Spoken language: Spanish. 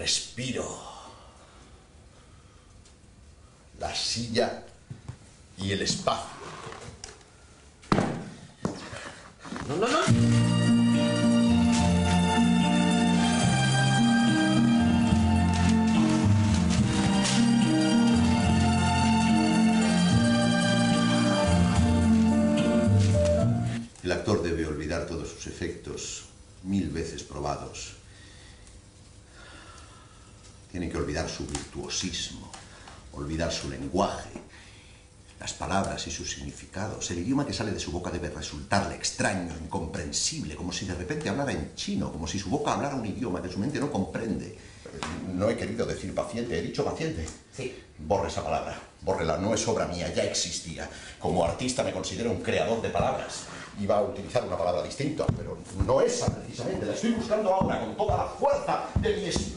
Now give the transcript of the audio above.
respiro, la silla y el espacio. No, no, no. El actor debe olvidar todos sus efectos 1000 veces probados. Tiene que olvidar su virtuosismo, olvidar su lenguaje, las palabras y sus significados. El idioma que sale de su boca debe resultarle extraño, incomprensible, como si de repente hablara en chino, como si su boca hablara un idioma que su mente no comprende. No he querido decir paciente, he dicho paciente. Sí. Borre esa palabra, bórrela, no es obra mía, ya existía. Como artista me considero un creador de palabras. Iba a utilizar una palabra distinta, pero no esa precisamente. La estoy buscando ahora con toda la fuerza de mi espíritu.